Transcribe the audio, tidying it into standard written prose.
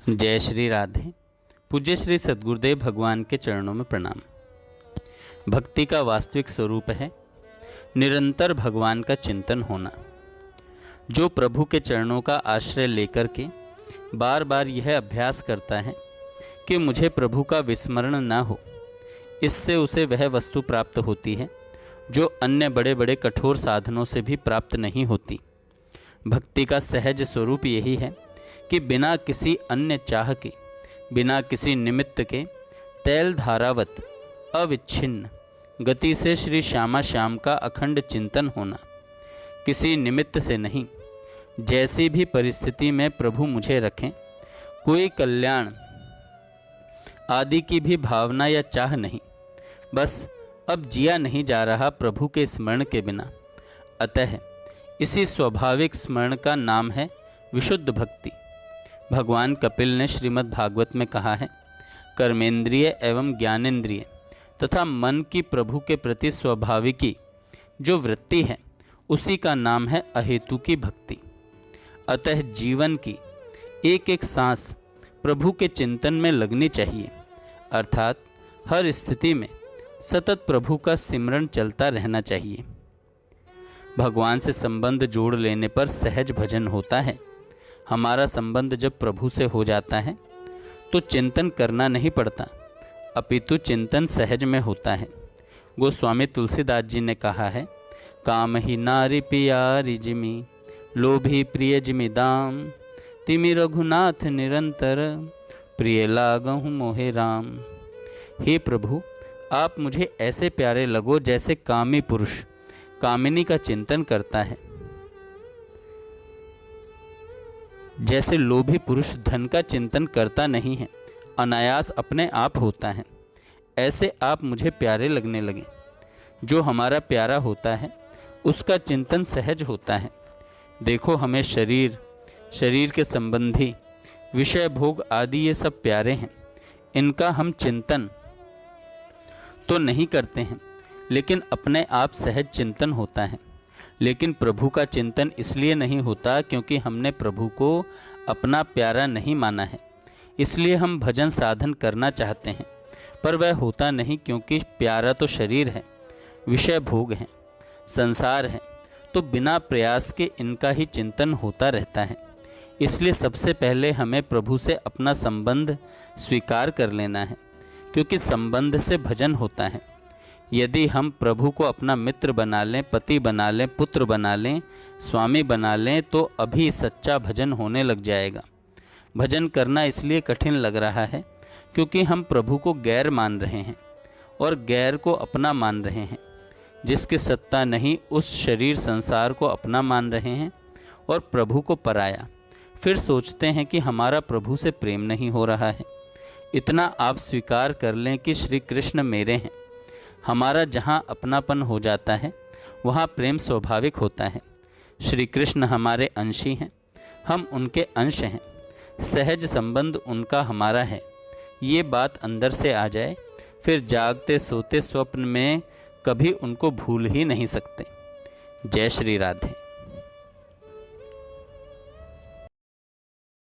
जय श्री राधे। पूज्य श्री सद्गुरुदेव भगवान के चरणों में प्रणाम। भक्ति का वास्तविक स्वरूप है निरंतर भगवान का चिंतन होना। जो प्रभु के चरणों का आश्रय लेकर के बार बार यह अभ्यास करता है कि मुझे प्रभु का विस्मरण न हो, इससे उसे वह वस्तु प्राप्त होती है जो अन्य बड़े बड़े कठोर साधनों से भी प्राप्त नहीं होती। भक्ति का सहज स्वरूप यही है कि बिना किसी अन्य चाह के, बिना किसी निमित्त के तैल धारावत अविच्छिन्न गति से श्री श्यामा श्याम का अखंड चिंतन होना, किसी निमित्त से नहीं। जैसी भी परिस्थिति में प्रभु मुझे रखें, कोई कल्याण आदि की भी भावना या चाह नहीं, बस अब जिया नहीं जा रहा प्रभु के स्मरण के बिना। अतः इसी स्वाभाविक स्मरण का नाम है विशुद्ध भक्ति। भगवान कपिल ने श्रीमद् भागवत में कहा है, कर्मेंद्रिय एवं ज्ञानेंद्रिय तथा मन की प्रभु के प्रति स्वाभाविकी जो वृत्ति है, उसी का नाम है अहेतु की भक्ति। अतः जीवन की एक एक सांस प्रभु के चिंतन में लगनी चाहिए, अर्थात हर स्थिति में सतत प्रभु का सिमरन चलता रहना चाहिए। भगवान से संबंध जोड़ लेने पर सहज भजन होता है। हमारा संबंध जब प्रभु से हो जाता है तो चिंतन करना नहीं पड़ता, अपितु चिंतन सहज में होता है। गोस्वामी तुलसीदास जी ने कहा है, काम ही नारी पियारी जिमी, लोभी प्रिय जिमी दाम, तिमि रघुनाथ निरंतर, प्रिय लागहु मोहे राम। हे प्रभु, आप मुझे ऐसे प्यारे लगो जैसे कामी पुरुष कामिनी का चिंतन करता है, जैसे लोभी पुरुष धन का चिंतन करता नहीं है, अनायास अपने आप होता है। ऐसे आप मुझे प्यारे लगने लगे। जो हमारा प्यारा होता है उसका चिंतन सहज होता है। देखो, हमें शरीर के संबंधी विषय भोग आदि ये सब प्यारे हैं, इनका हम चिंतन तो नहीं करते हैं, लेकिन अपने आप सहज चिंतन होता है। लेकिन प्रभु का चिंतन इसलिए नहीं होता क्योंकि हमने प्रभु को अपना प्यारा नहीं माना है। इसलिए हम भजन साधन करना चाहते हैं, पर वह होता नहीं, क्योंकि प्यारा तो शरीर है, विषय भोग हैं, संसार है, तो बिना प्रयास के इनका ही चिंतन होता रहता है। इसलिए सबसे पहले हमें प्रभु से अपना संबंध स्वीकार कर लेना है, क्योंकि संबंध से भजन होता है। यदि हम प्रभु को अपना मित्र बना लें, पति बना लें, पुत्र बना लें, स्वामी बना लें, तो अभी सच्चा भजन होने लग जाएगा। भजन करना इसलिए कठिन लग रहा है क्योंकि हम प्रभु को गैर मान रहे हैं और गैर को अपना मान रहे हैं। जिसकी सत्ता नहीं, उस शरीर संसार को अपना मान रहे हैं और प्रभु को पराया। फिर सोचते हैं कि हमारा प्रभु से प्रेम नहीं हो रहा है। इतना आप स्वीकार कर लें कि श्री कृष्ण मेरे हैं। हमारा जहाँ अपनापन हो जाता है वहाँ प्रेम स्वाभाविक होता है। श्री कृष्ण हमारे अंशी हैं, हम उनके अंश हैं। सहज संबंध उनका हमारा है। ये बात अंदर से आ जाए, फिर जागते सोते स्वप्न में कभी उनको भूल ही नहीं सकते। जय श्री राधे।